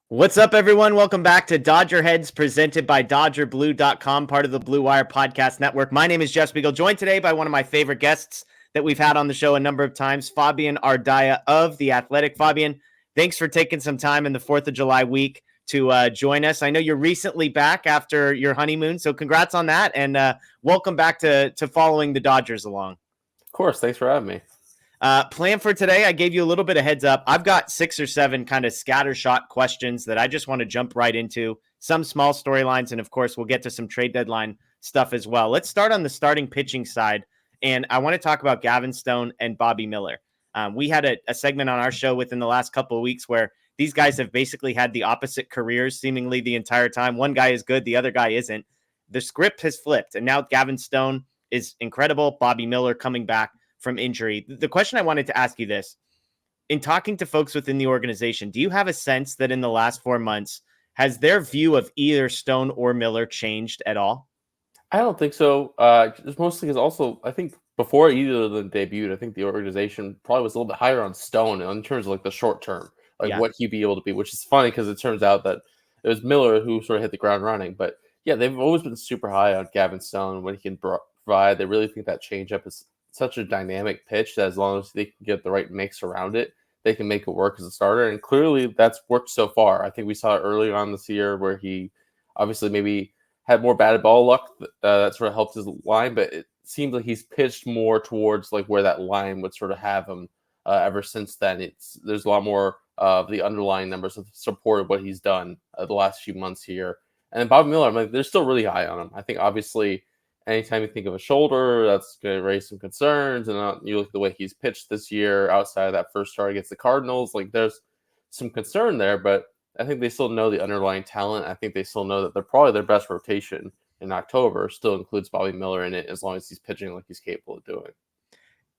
What's up, everyone? Welcome back to DodgerHeads, presented by DodgerBlue.com, part of the Blue Wire Podcast Network. My name is Jeff Spiegel, joined today by one of my favorite guests that we've had on the show a number of times, Fabian Ardaya of The Athletic. Fabian, thanks for taking some time in the 4th of July week to join us. I know you're recently back after your honeymoon, so congrats on that, and welcome back to following the Dodgers along. Of course, thanks for having me. Plan for today, I gave you a little bit of heads up. I've got 6 or 7 kind of scattershot questions that I just want to jump right into. Some small storylines, and of course, we'll get to some trade deadline stuff as well. Let's start on the starting pitching side, and I want to talk about Gavin Stone and Bobby Miller. We had a segment on our show within the last couple of weeks where these guys have basically had the opposite careers seemingly the entire time. One guy is good, the other guy isn't. The script has flipped, and now Gavin Stone is incredible. Bobby Miller coming back from injury. The question I wanted to ask you this, in talking to folks within the organization, do you have a sense that in the last 4 months, has their view of either Stone or Miller changed at all? I don't think so. Just mostly because also, I think before either of them debuted, I think the organization probably was a little bit higher on Stone in terms of like the short term, what he'd be able to be, which is funny because it turns out that it was Miller who sort of hit the ground running. But yeah, they've always been super high on Gavin Stone, what he can provide. They really think that changeup is such a dynamic pitch that as long as they can get the right mix around it, they can make it work as a starter. And clearly that's worked so far. I think we saw it early on this year where he obviously maybe had more batted ball luck that sort of helped his line, but it seems like he's pitched more towards like where that line would sort of have him ever since then. There's a lot more of the underlying numbers have supported what he's done the last few months here. And then Bobby Miller, I'm like, they're still really high on him. I think obviously anytime you think of a shoulder, that's going to raise some concerns. And you look at the way he's pitched this year outside of that first start against the Cardinals, like there's some concern there, but I think they still know the underlying talent. I think they still know that they're probably their best rotation in October still includes Bobby Miller in it as long as he's pitching like he's capable of doing.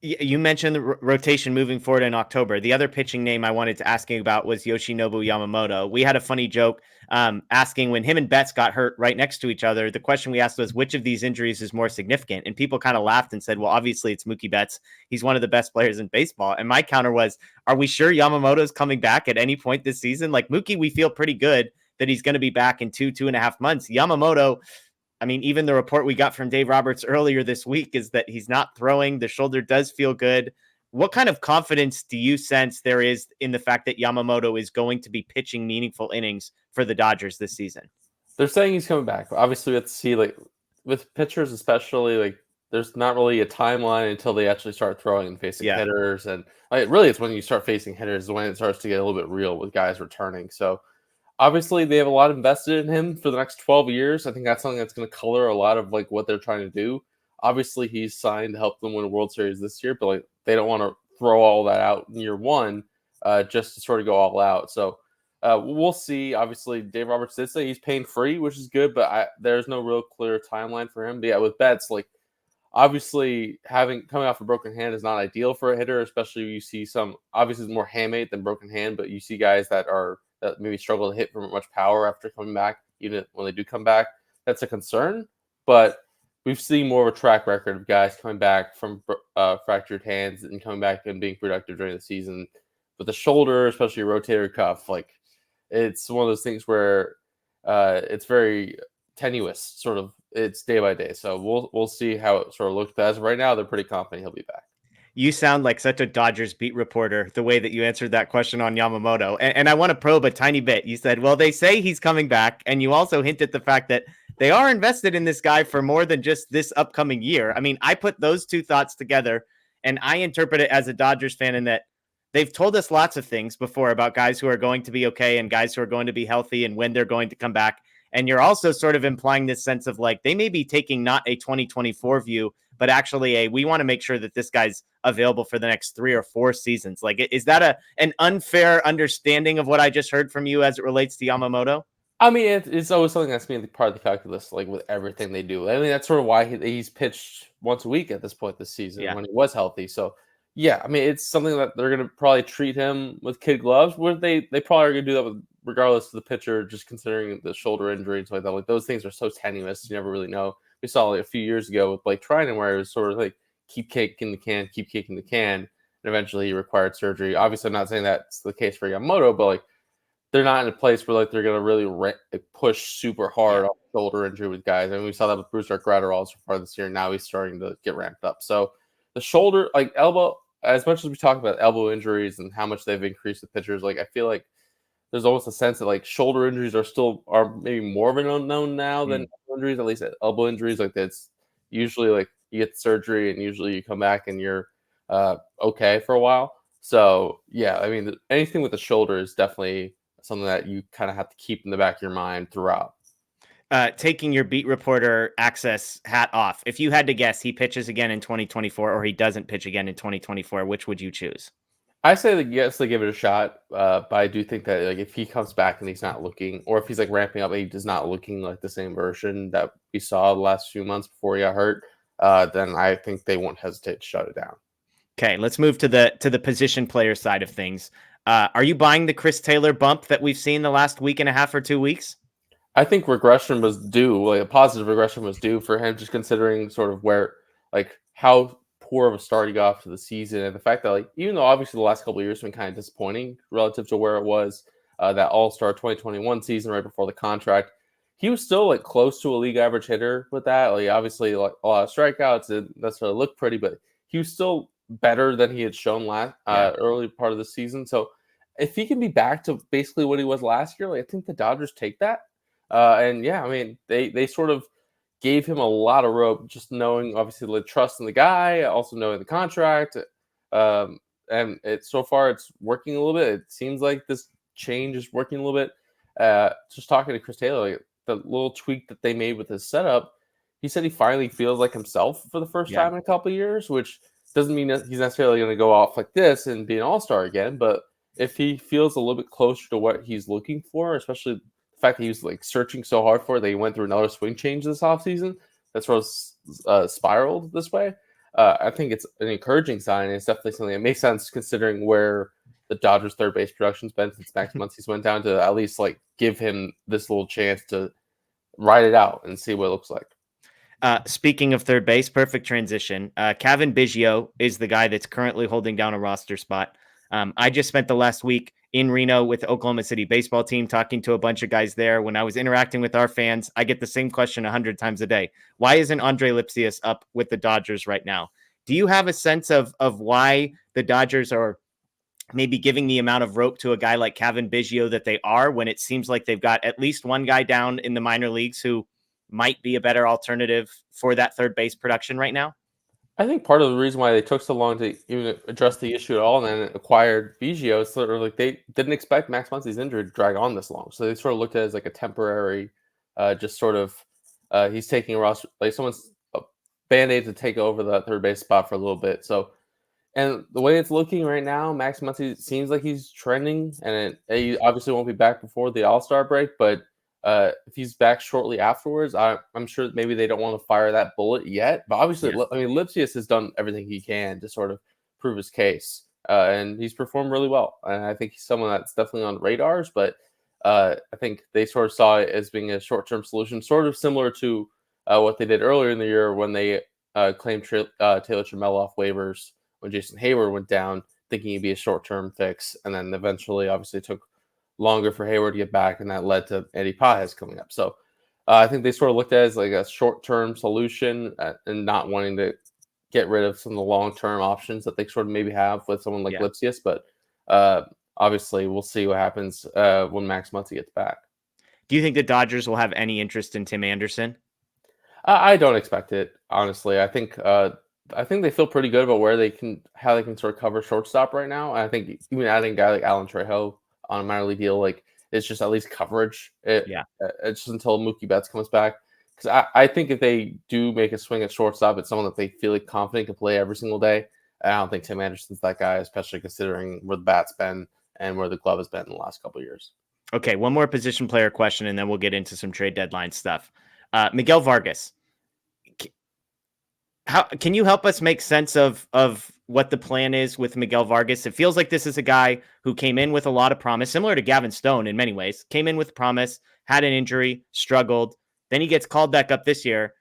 You mentioned the rotation moving forward in October. The other pitching name I wanted to ask you about was Yoshinobu Yamamoto. We had a funny joke asking when him and Betts got hurt right next to each other. The question we asked was, which of these injuries is more significant? And people kind of laughed and said, well, obviously it's Mookie Betts. He's one of the best players in baseball. And my counter was, are we sure Yamamoto's coming back at any point this season? Like Mookie, we feel pretty good that he's going to be back in 2.5 months. Yamamoto, I mean, even the report we got from Dave Roberts earlier this week is that he's not throwing. The shoulder does feel good. What kind of confidence do you sense there is in the fact that Yamamoto is going to be pitching meaningful innings for the Dodgers this season? They're saying he's coming back. Obviously, we have to see, like, with pitchers especially, like, there's not really a timeline until they actually start throwing and facing hitters. And really, it's when you start facing hitters when it starts to get a little bit real with guys returning. So, obviously, they have a lot invested in him for the next 12 years. I think that's something that's going to color a lot of like what they're trying to do. Obviously, he's signed to help them win a World Series this year, but like they don't want to throw all that out in year one just to sort of go all out. So we'll see. Obviously, Dave Roberts did say he's pain free, which is good, but there's no real clear timeline for him. But yeah, with Betts, like obviously coming off a broken hand is not ideal for a hitter, especially you see some obviously more hamate than broken hand, but you see guys that maybe struggle to hit from much power after coming back, even when they do come back. That's a concern, but we've seen more of a track record of guys coming back from fractured hands and coming back and being productive during the season. With the shoulder, especially a rotator cuff, like it's one of those things where it's very tenuous, sort of. It's day by day, so we'll see how it sort of looks. But as of right now, they're pretty confident he'll be back. You sound like such a Dodgers beat reporter, the way that you answered that question on Yamamoto. And I want to probe a tiny bit. You said, well, they say he's coming back. And you also hinted the fact that they are invested in this guy for more than just this upcoming year. I mean, I put those two thoughts together and I interpret it as a Dodgers fan in that they've told us lots of things before about guys who are going to be okay and guys who are going to be healthy and when they're going to come back. And you're also sort of implying this sense of like, they may be taking not a 2024 view, but actually we want to make sure that this guy's available for the next 3 or 4 seasons. Like, is that an unfair understanding of what I just heard from you as it relates to Yamamoto? I mean, it's always something that's being part of the calculus, like with everything they do. I mean, that's sort of why he's pitched once a week at this point this season when he was healthy. So, yeah, I mean, it's something that they're going to probably treat him with kid gloves. Where they probably are going to do that with regardless of the pitcher, just considering the shoulder injury and stuff like that. Like those things are so tenuous, you never really know. we saw like a few years ago with Blake Trinan, where it was sort of like keep kicking the can, and eventually he required surgery. Obviously, I'm not saying that's the case for Yamamoto, but like they're not in a place where like they're gonna really push super hard off shoulder injury with guys. I mean, we saw that with Bruce Gratterall so far this year. Now he's starting to get ramped up. So the shoulder, like elbow, as much as we talk about elbow injuries and how much they've increased the pitchers, like I feel like there's almost a sense that like shoulder injuries are maybe more of an unknown now than injuries. At least elbow injuries, like that's usually like you get surgery and usually you come back and you're okay for a while. So yeah, I mean anything with the shoulder is definitely something that you kind of have to keep in the back of your mind throughout. Taking your beat reporter access hat off, if you had to guess, he pitches again in 2024 or he doesn't pitch again in 2024, which would you choose? I say that yes, they give it a shot, but I do think that like if he comes back and he's not looking, or if he's like ramping up and he is not looking like the same version that we saw the last few months before he got hurt, then I think they won't hesitate to shut it down. Okay, let's move to the position player side of things. Are you buying the Chris Taylor bump that we've seen the last week and a half or 2 weeks? I think regression was due, like a positive regression was due for him, just considering sort of where, like, how poor of a start he got off to the season, and the fact that, like, even though obviously the last couple of years have been kind of disappointing relative to where it was that All-Star 2021 season right before the contract, he was still like close to a league average hitter with that. Like, obviously, like a lot of strikeouts, it doesn't necessarily look pretty, but he was still better than he had shown last early part of the season. So if he can be back to basically what he was last year, like, I think the Dodgers take that. And yeah, I mean, they sort of gave him a lot of rope, just knowing obviously the trust in the guy, also knowing the contract. And so far it's working a little bit. It seems like this change is working a little bit. Just talking to Chris Taylor, like, the little tweak that they made with his setup, he said he finally feels like himself for the first time in a couple of years, which doesn't mean that he's necessarily going to go off like this and be an all-star again. But if he feels a little bit closer to what he's looking for, especially the fact that he was like searching so hard for it, that he went through another swing change this offseason that sort of spiraled this way. I think it's an encouraging sign. And it's definitely something that makes sense considering where the Dodgers third base production's been since Max Muncy's went down, to at least like give him this little chance to ride it out and see what it looks like. Speaking of third base, perfect transition. Gavin Biggio is the guy that's currently holding down a roster spot. I just spent the last week in Reno with the Oklahoma City baseball team, talking to a bunch of guys there. When I was interacting with our fans, I get the same question 100 times a day. Why isn't Andre Lipsius up with the Dodgers right now? Do you have a sense of why the Dodgers are maybe giving the amount of rope to a guy like Gavin Biggio that they are, when it seems like they've got at least one guy down in the minor leagues who might be a better alternative for that third base production right now? I think part of the reason why they took so long to even address the issue at all and then acquired Biggio is sort of like they didn't expect Max Muncy's injury to drag on this long. So they sort of looked at it as like a temporary, just sort of, he's taking a roster, like someone's Band-Aid to take over the third base spot for a little bit. So, and the way it's looking right now, Max Muncy seems like he's trending, and he obviously won't be back before the All-Star break, but if he's back shortly afterwards, I'm sure maybe they don't want to fire that bullet yet. But obviously, I mean, Lipsius has done everything he can to sort of prove his case, and he's performed really well. And I think he's someone that's definitely on radars. But I think they sort of saw it as being a short-term solution, sort of similar to what they did earlier in the year when they claimed Taylor Trammell off waivers when Jason Hayward went down, thinking he'd be a short-term fix, and then eventually, obviously, took longer for Hayward to get back, and that led to Eddie Pages coming up. So I think they sort of looked at it as like a short-term solution and not wanting to get rid of some of the long-term options that they sort of maybe have with someone like Lipsius. But obviously, we'll see what happens when Max Muncy gets back. Do you think the Dodgers will have any interest in Tim Anderson? I don't expect it, honestly. I think they feel pretty good about how they can sort of cover shortstop right now. And I think even adding a guy like Alan Trejo on a minor league deal, like, it's just at least coverage. It's just until Mookie Betts comes back. Because I think if they do make a swing at shortstop, it's someone that they feel like confident can play every single day. I don't think Tim Anderson's that guy, especially considering where the bat's been and where the glove has been in the last couple of years. Okay, one more position player question, and then we'll get into some trade deadline stuff. Miguel Vargas. How can you help us make sense of what the plan is with Miguel Vargas? It feels like this is a guy who came in with a lot of promise, similar to Gavin Stone in many ways. Came in with promise, had an injury, struggled. Then he gets called back up this year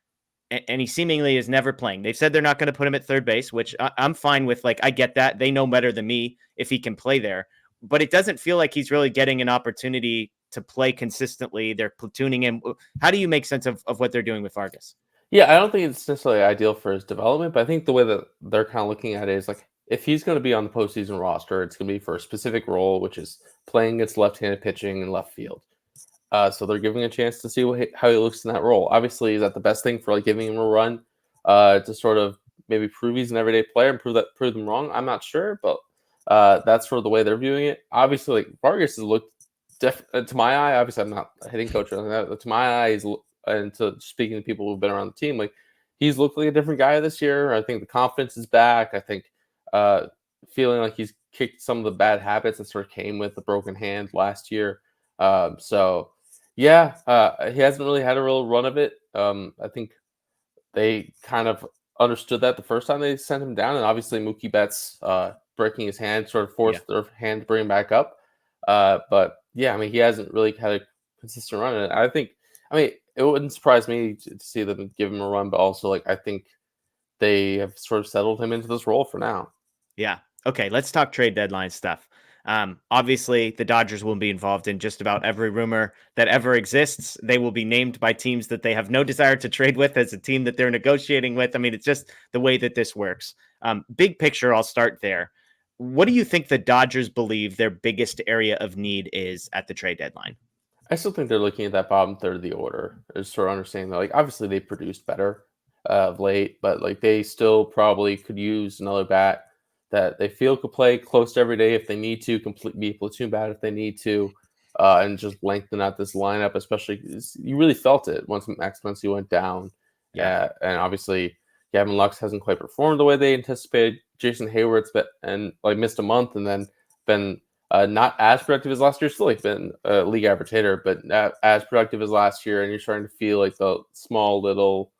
and he seemingly is never playing. They've said they're not going to put him at third base, which I'm fine with. Like, I get that. They know better than me if he can play there. But it doesn't feel like he's really getting an opportunity to play consistently. They're platooning him. How do you make sense of what they're doing with Vargas? Yeah, I don't think it's necessarily ideal for his development, but I think the way that they're kind of looking at it is like if he's going to be on the postseason roster, it's going to be for a specific role, which is playing against left-handed pitching in left field. So they're giving a chance to see how he looks in that role. Obviously, is that the best thing for like giving him a run to sort of maybe prove he's an everyday player and prove them wrong? I'm not sure, but that's sort of the way they're viewing it. Obviously, like Vargas has looked to my eye. Obviously, I'm not a hitting coach or anything like that. To my eye, and to speaking to people who've been around the team, like he's looked like a different guy this year. I think the confidence is back. I think feeling like he's kicked some of the bad habits that sort of came with the broken hand last year. So yeah, he hasn't really had a real run of it. I think they kind of understood that the first time they sent him down, and obviously Mookie Betts breaking his hand sort of forced their hand to bring him back up. But yeah, I mean, he hasn't really had a consistent run. And I think, I mean, it wouldn't surprise me to see them give him a run, but also like I think they have sort of settled him into this role for now. Yeah. Okay. Let's talk trade deadline stuff. Obviously, the Dodgers will be involved in just about every rumor that ever exists. They will be named by teams that they have no desire to trade with as a team that they're negotiating with. I mean, it's just the way that this works. Big picture, I'll start there. What do you think the Dodgers believe their biggest area of need is at the trade deadline? I still think they're looking at that bottom third of the order, is sort of understanding that, like, obviously they produced better of late, but like they still probably could use another bat that they feel could play close to every day if they need to, be platoon bat if they need to, and just lengthen out this lineup. Especially you really felt it once Max Muncy went down, and obviously Gavin Lux hasn't quite performed the way they anticipated. Jason Hayward's missed a month and then been not as productive as last year. Still like been a league average hitter, but not as productive as last year. And you're starting to feel like the small little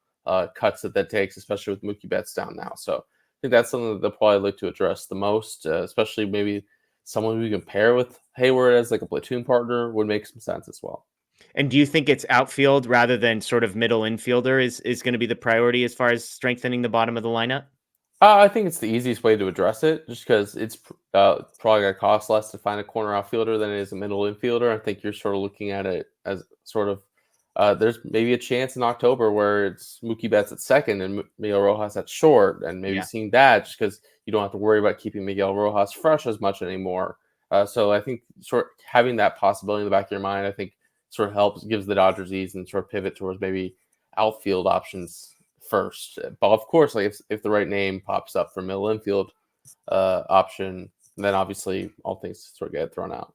cuts that takes, especially with Mookie Betts down now. So I think that's something that they'll probably look to address the most, especially maybe someone we can pair with Hayward as like a platoon partner would make some sense as well. And do you think it's outfield rather than sort of middle infielder is going to be the priority as far as strengthening the bottom of the lineup? I think it's the easiest way to address it, just because it's probably going to cost less to find a corner outfielder than it is a middle infielder. I think you're sort of looking at it as sort of there's maybe a chance in October where it's Mookie Betts at second and Miguel Rojas at short, and maybe seeing that just because you don't have to worry about keeping Miguel Rojas fresh as much anymore. So I think sort of having that possibility in the back of your mind, I think sort of gives the Dodgers ease and sort of pivot towards maybe outfield options first. But of course, like if the right name pops up for middle infield option, then obviously all things sort of get thrown out.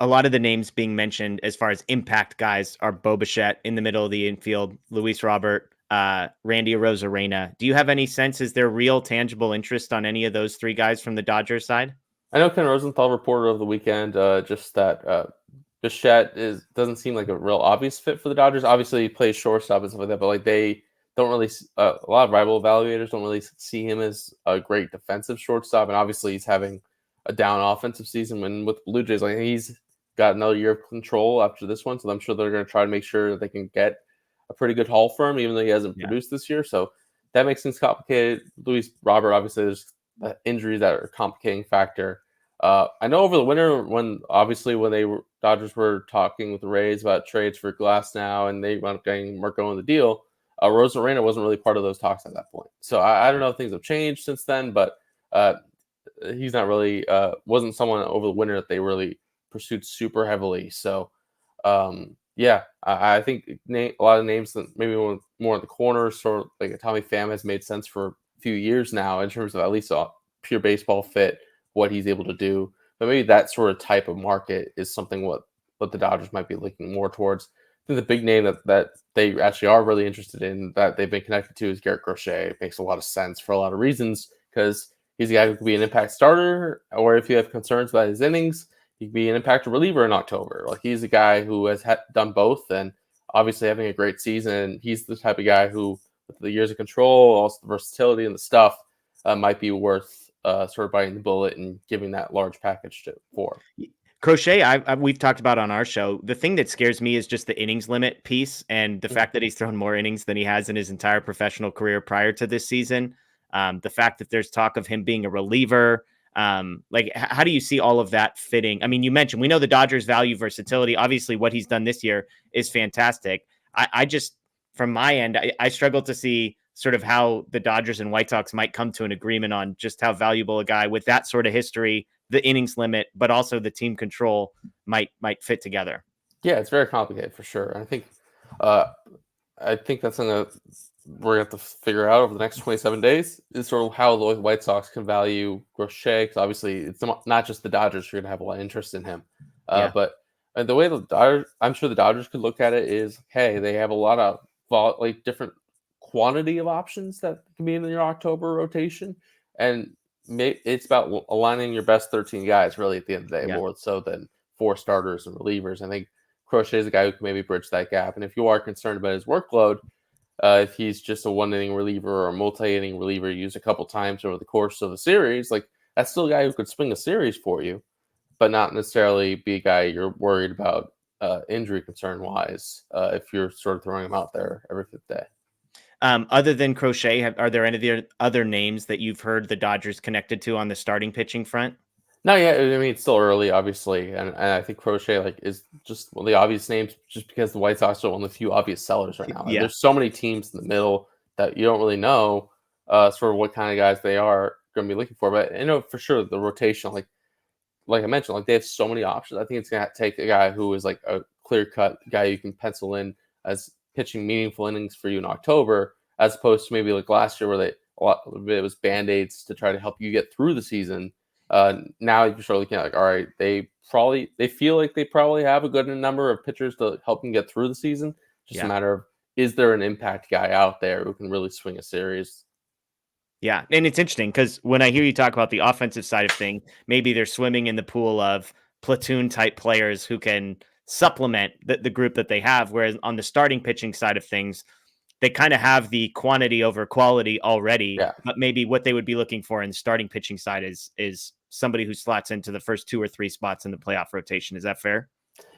A lot of the names being mentioned as far as impact guys are Bo Bichette in the middle of the infield, Luis Robert, Randy Arozarena. Do you have any sense? Is there real tangible interest on any of those three guys from the Dodgers side? I know Ken Rosenthal reported over the weekend just that Bichette doesn't seem like a real obvious fit for the Dodgers. Obviously, he plays shortstop and stuff like that, but like they don't really a lot of rival evaluators don't really see him as a great defensive shortstop, and obviously he's having a down offensive season. When with Blue Jays, like he's got another year of control after this one, so I'm sure they're going to try to make sure that they can get a pretty good haul for him, even though he hasn't produced this year. So that makes things complicated. Luis Robert, obviously, there's injuries that are a complicating factor. I know over the winter, when Dodgers were talking with the Rays about trades for Glass now, and they wound up getting Marco in the deal. Arozarena wasn't really part of those talks at that point. So I don't know if things have changed since then, but he's not really wasn't someone over the winter that they really pursued super heavily. So I think a lot of names that maybe more in the corners, sort of like a Tommy Pham has made sense for a few years now in terms of at least a pure baseball fit, what he's able to do. But maybe that sort of type of market is something what the Dodgers might be looking more towards. I think the big name that they actually are really interested in, that they've been connected to, is Garrett Crochet. It makes a lot of sense for a lot of reasons, because he's a guy who could be an impact starter, or if you have concerns about his innings, he could be an impact reliever in October. Like he's a guy who has done both, and obviously having a great season. He's the type of guy who, with the years of control, also the versatility and the stuff, might be worth sort of biting the bullet and giving that large package for. Crochet, we've talked about on our show. The thing that scares me is just the innings limit piece and the Mhm. fact that he's thrown more innings than he has in his entire professional career prior to this season. The fact that there's talk of him being a reliever. How do you see all of that fitting? I mean, you mentioned we know the Dodgers value versatility. Obviously, what he's done this year is fantastic. I just, from my end, I struggle to see sort of how the Dodgers and White Sox might come to an agreement on just how valuable a guy with that sort of history, the innings limit, but also the team control might fit together. Yeah, it's very complicated for sure. Uh, I think that's something that we're going to have to figure out over the next 27 days is sort of how the White Sox can value Crochet. Because obviously, it's not just the Dodgers who are going to have a lot of interest in him. Yeah. But the way the Dodgers, I'm sure the Dodgers could look at it is, hey, they have a lot of different quantity of options that can be in your October rotation. And it's about aligning your best 13 guys, really, at the end of the day, Yeah. more so than 4 starters and relievers. I think Crochet is a guy who can maybe bridge that gap. And if you are concerned about his workload, if he's just a 1 inning reliever or a multi-inning reliever used a couple times over the course of a series, like that's still a guy who could swing a series for you, but not necessarily be a guy you're worried about injury concern wise if you're sort of throwing him out there every 5th day. Other than Crochet, are there any other names that you've heard the Dodgers connected to on the starting pitching front? No, yeah, I mean it's still early, obviously, and I think Crochet is just one of the obvious names, just because the White Sox are one of the few obvious sellers right now, and Yeah. there's so many teams in the middle that you don't really know sort of what kind of guys they are going to be looking for. But I know for sure the rotation, like I mentioned, like they have so many options. I think it's going to take a guy who is like a clear cut guy you can pencil in as pitching meaningful innings for you in October, as opposed to maybe like last year where a lot of it was band aids to try to help you get through the season. Now you're sort of looking at like, all right, they feel like they probably have a good number of pitchers to help them get through the season. Just a Yeah. matter of, is there an impact guy out there who can really swing a series? Yeah, and it's interesting because when I hear you talk about the offensive side of thing, maybe they're swimming in the pool of platoon type players who can supplement the group that they have. Whereas on the starting pitching side of things, they kind of have the quantity over quality already. Yeah. But maybe what they would be looking for in the starting pitching side is somebody who slots into the first 2 or 3 spots in the playoff rotation. Is that fair?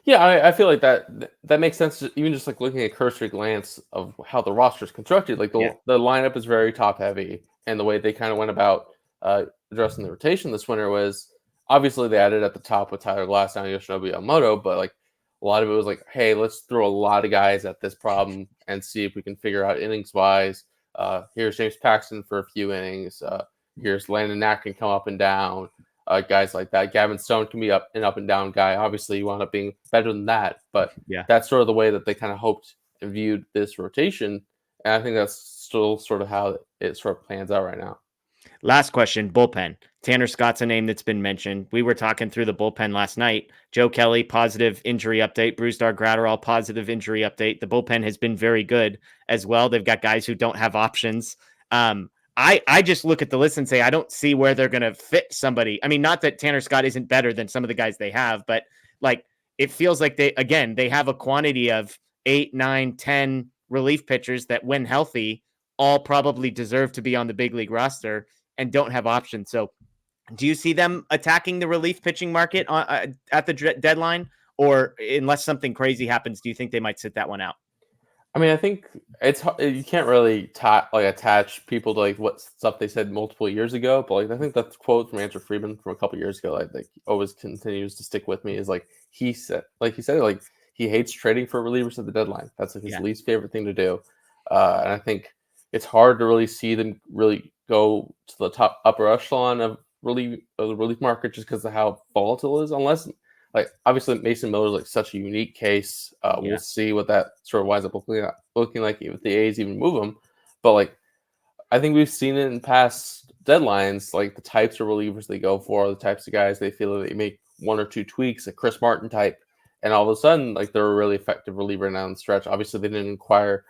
Yeah, I feel like that makes sense. Even just like looking at cursory glance of how the roster is constructed, like Yeah. the lineup is very top heavy, and the way they kind of went about addressing the rotation this winter was obviously they added at the top with Tyler Glass and Yoshinobu Yamamoto, but like a lot of it was like, hey, let's throw a lot of guys at this problem and see if we can figure out innings wise. Here's James Paxton for a few innings. Here's Landon Knack can come up and down. Guys like that. Gavin Stone can be an up and down guy. Obviously, you wound up being better than that, but Yeah. that's sort of the way that they kind of hoped and viewed this rotation. And I think that's still sort of how it sort of plans out right now. Last question, bullpen. Tanner Scott's a name that's been mentioned. We were talking through the bullpen last night. Joe Kelly, positive injury update. Brusdar Graterol, positive injury update. The bullpen has been very good as well. They've got guys who don't have options. I just look at the list and say, I don't see where they're going to fit somebody. I mean, not that Tanner Scott isn't better than some of the guys they have, but like it feels like they have a quantity of 8, 9, 10 relief pitchers that when healthy, all probably deserve to be on the big league roster and don't have options. So do you see them attacking the relief pitching market at the deadline? Or unless something crazy happens, do you think they might sit that one out? I mean, I think you can't really attach people to like what stuff they said multiple years ago, but like I think that quote from Andrew Friedman from a couple years ago, like always continues to stick with me. Is like he said like he hates trading for relievers at the deadline. That's like his least favorite thing to do, and I think it's hard to really see them really go to the upper echelon of the relief market just because of how volatile it is, unless like obviously Mason Miller is like such a unique case. We'll see what that sort of winds up looking like if the A's even move him. But like I think we've seen it in past deadlines, like the types of relievers they go for, the types of guys they feel that they make 1 or 2 tweaks, a Chris Martin type, and all of a sudden like they're a really effective reliever down the stretch. Obviously they didn't acquire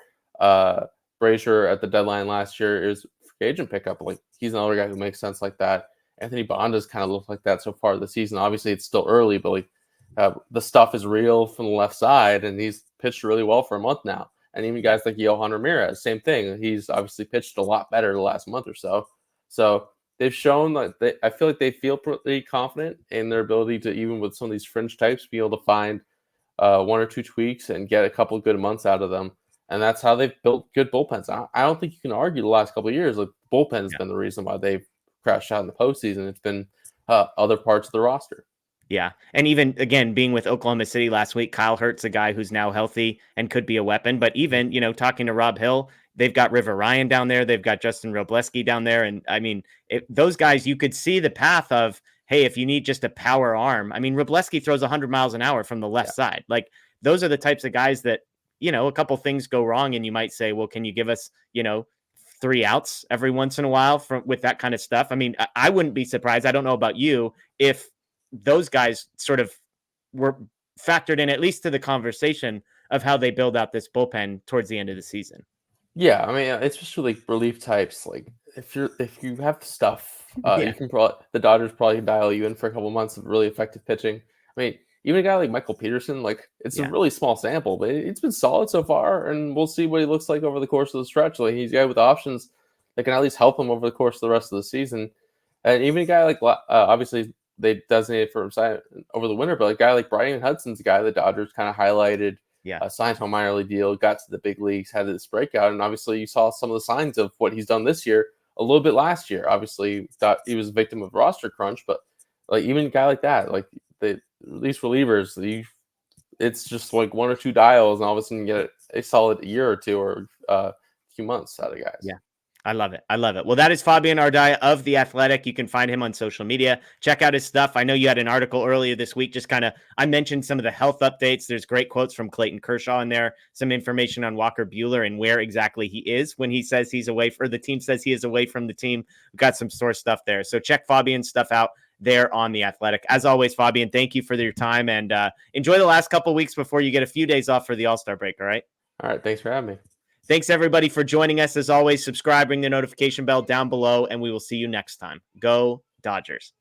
Brazier at the deadline last year. It was free agent pickup. Like he's another guy who makes sense like that. Anthony Bonda's kind of looked like that so far this season. Obviously, it's still early, but like the stuff is real from the left side, and he's pitched really well for a month now. And even guys like Yohan Ramirez, same thing. He's obviously pitched a lot better the last month or so. So they've shown that I feel like they feel pretty confident in their ability to, even with some of these fringe types, be able to find one or two tweaks and get a couple good months out of them. And that's how they've built good bullpens. I don't think you can argue the last couple of years. Like, the bullpen has been the reason why they've crashed out in the postseason. It's been other parts of the roster. Yeah. And even, again, being with Oklahoma City last week, Kyle Hurt's a guy who's now healthy and could be a weapon. But even, talking to Rob Hill, they've got River Ryan down there. They've got Justin Robleski down there. And I mean, those guys, you could see the path of, hey, if you need just a power arm. I mean, Robleski throws 100 miles an hour from the left side. Like, those are the types of guys that, a couple things go wrong and you might say, well, can you give us, 3 outs every once in a while with that kind of stuff? I mean, I wouldn't be surprised. I don't know about you, if those guys sort of were factored in at least to the conversation of how they build out this bullpen towards the end of the season. Yeah, I mean, especially like relief types. Like, if you have the stuff, you can the Dodgers probably dial you in for a couple months of really effective pitching. I mean, even a guy like Michael Peterson, like, it's a really small sample, but it's been solid so far, and we'll see what he looks like over the course of the stretch. Like, he's a guy with options that can at least help him over the course of the rest of the season. And even a guy like, obviously they designated for him over the winter, but a guy like Brian Hudson's a guy the Dodgers kind of highlighted. Signed to a minor league deal, got to the big leagues, had this breakout, and obviously you saw some of the signs of what he's done this year a little bit last year. Obviously, thought he was a victim of roster crunch, but like, even a guy like that, like these relievers, it's just like 1 or 2 dials, and all of a sudden you get a solid year or two or a few months out of guys. Yeah. I love it. Well, that is Fabian Ardaya of The Athletic. You can find him on social media. Check out his stuff. I know you had an article earlier this week. Just I mentioned some of the health updates. There's great quotes from Clayton Kershaw in there. Some information on Walker Buehler and where exactly he is when he says he's away, or the team says he is away from the team. We've got some source stuff there. So check Fabian's stuff out there on The Athletic. As always, Fabian, thank you for your time, and enjoy the last couple of weeks before you get a few days off for the All-Star break. All right. All right. Thanks for having me. Thanks, everybody, for joining us. As always, subscribe, ring the notification bell down below, and we will see you next time. Go Dodgers.